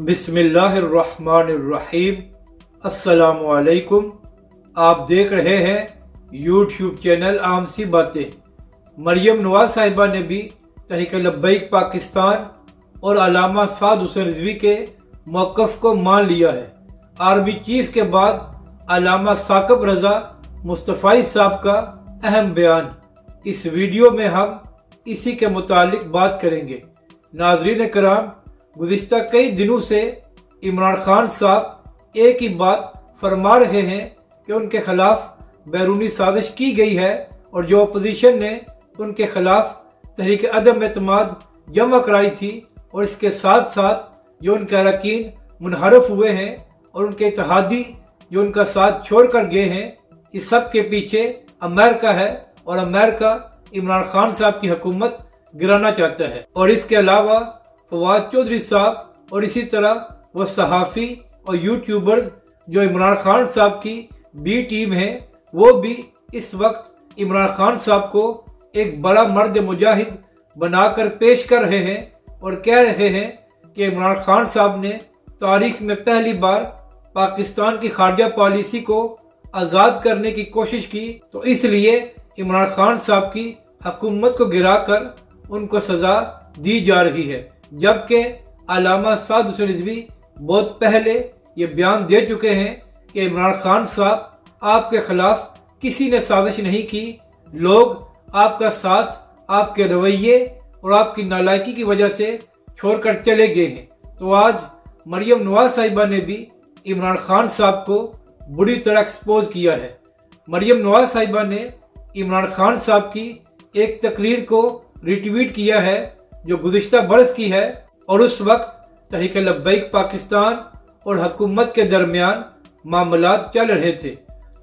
बिस्मिल्लाहिर्रहमानिर्रहीम। अस्सलामुअलैकुम। आप देख रहे हैं यूट्यूब चैनल आम सी बातें। मरियम नवाज साहिबा ने भी तहरीक लब्बैक पाकिस्तान और अल्लामा साद हुसैन रिजवी के मौक़िफ़ को मान लिया है। आर्मी चीफ के बाद अल्लामा साकिब रज़ा मुस्तफ़ाई साहब का अहम बयान। इस वीडियो में हम इसी के मुतालिक बात करेंगे। नाज़रीन कराम, गुज़िश्ता कई दिनों से इमरान खान साहब एक ही बात फरमा रहे हैं कि उनके खिलाफ बैरूनी साजिश की गई है और जो अपोजिशन ने उनके खिलाफ तहरीक अदम एतमाद जमा कराई थी और इसके साथ साथ जो उनके अरकान मुनहरफ हुए हैं और उनके इत्तेहादी जो उनका साथ छोड़ कर गए हैं, इस सब के पीछे अमेरिका है और अमेरिका इमरान खान साहब की हुकूमत गिराना चाहता है। और इसके अलावा फवाद चौधरी साहब और इसी तरह वह सहाफ़ी और यूट्यूबर्स जो इमरान खान साहब की बी टीम है, वो भी इस वक्त इमरान खान साहब को एक बड़ा मर्द मुजाहिद बनाकर पेश कर रहे हैं और कह रहे हैं कि इमरान खान साहब ने तारीख में पहली बार पाकिस्तान की खारजा पॉलिसी को आज़ाद करने की कोशिश की, तो इसलिए इमरान खान साहब की हुकूमत को गिराकर उनको सज़ा दी जा रही है। जबकि अल्लामा साद हुसैन रिजवी बहुत पहले ये बयान दे चुके हैं कि इमरान खान साहब आपके खिलाफ किसी ने साजिश नहीं की, लोग आपका साथ आपके रवैये और आपकी नालायकी की वजह से छोड़कर चले गए हैं। तो आज मरियम नवाज साहिबा ने भी इमरान खान साहब को बुरी तरह एक्सपोज किया है। मरियम नवाज साहिबा ने इमरान खान साहब की एक तकरीर को रिट्वीट किया है जो गुज़िश्ता बरस की है और उस वक्त तहरीक लब्बैक पाकिस्तान और हुकूमत के दरमियान मामलात चल रहे थे।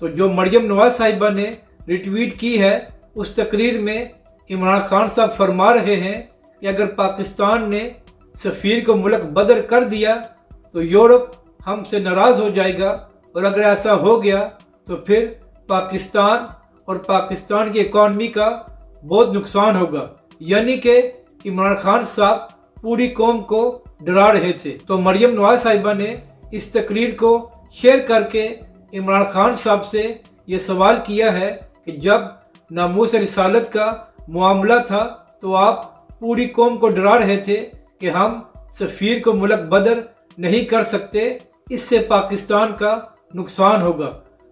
तो जो मरियम नवाज साहिबा ने रिट्वीट की है, उस तकरीर में इमरान खान साहब फरमा रहे हैं कि अगर पाकिस्तान ने सफ़ीर को मुल्क बदर कर दिया तो यूरोप हमसे नाराज़ हो जाएगा और अगर ऐसा हो गया तो फिर पाकिस्तान और पाकिस्तान की इकॉनमी का बहुत नुकसान होगा। यानी कि इमरान खान साहब पूरी कौम को डरा रहे थे। तो मरियम नवाज साहिबा ने इस तकरीर को शेयर करके इमरान खान साहब से ये सवाल किया है कि जब नामूस रिसालत का मामला था तो आप पूरी कौम को डरा रहे थे कि हम सफ़ीर को मुल्क बदर नहीं कर सकते, इससे पाकिस्तान का नुकसान होगा।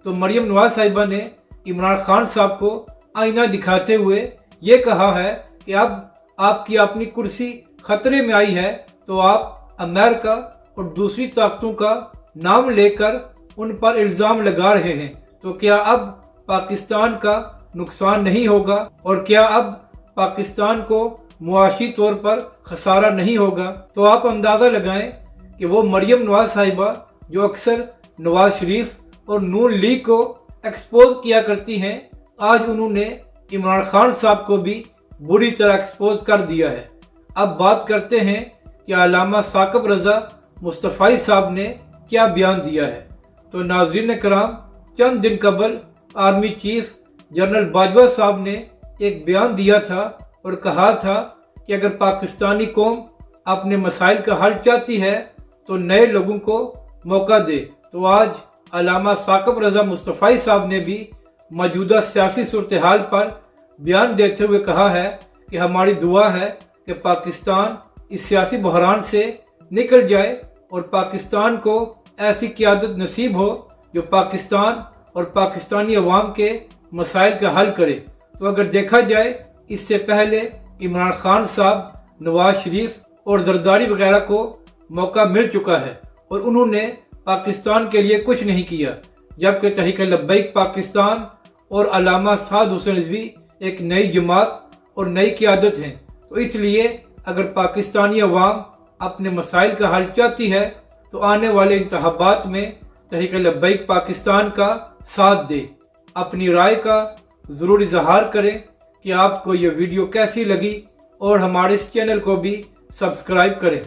तो मरियम नवाज साहिबा ने इमरान खान साहब को आईना दिखाते हुए ये कहा है कि अब आपकी अपनी कुर्सी खतरे में आई है, तो आप अमेरिका और दूसरी ताकतों का नाम लेकर उन पर इल्ज़ाम लगा रहे हैं। तो क्या अब पाकिस्तान का नुकसान नहीं होगा और क्या अब पाकिस्तान को मुआशी तौर पर खसारा नहीं होगा? तो आप अंदाज़ा लगाएं कि वो मरियम नवाज साहिबा जो अक्सर नवाज शरीफ और नून लीग को एक्सपोज किया करती हैं, आज उन्होंने इमरान खान साहब को भी बुरी तरह एक्सपोज कर दिया है। अब बात करते हैं कि अल्लामा साकिब रज़ा मुस्तफ़ाई साहब ने क्या बयान दिया है। तो नाज़रीन कराम, चंद दिन कबल आर्मी चीफ जनरल बाजवा साहब ने एक बयान दिया था और कहा था कि अगर पाकिस्तानी कौम अपने मसाइल का हल चाहती है तो नए लोगों को मौका दे। तो आज अल्लामा साकिब रज़ा मुस्तफ़ाई साहब ने भी मौजूदा सियासी सूरत हाल पर बयान देते हुए कहा है कि हमारी दुआ है कि पाकिस्तान इस सियासी बहरान से निकल जाए और पाकिस्तान को ऐसी क़यादत नसीब हो जो पाकिस्तान और पाकिस्तानी अवाम के मसाइल का हल करे। तो अगर देखा जाए, इससे पहले इमरान खान साहब, नवाज शरीफ और जरदारी वगैरह को मौका मिल चुका है और उन्होंने पाकिस्तान के लिए कुछ नहीं किया, जबकि तहरीक लब्बैक पाकिस्तान और अल्लामा साद हुसैन रिजवी एक नई जमात और नई क़यादत हैं। तो इसलिए अगर पाकिस्तानी अवाम अपने मसाइल का हल चाहती है तो आने वाले इंतखाबात में तहरीक लब्बैक पाकिस्तान का साथ दे। अपनी राय का ज़रूर इजहार करें कि आपको ये वीडियो कैसी लगी और हमारे इस चैनल को भी सब्सक्राइब करें।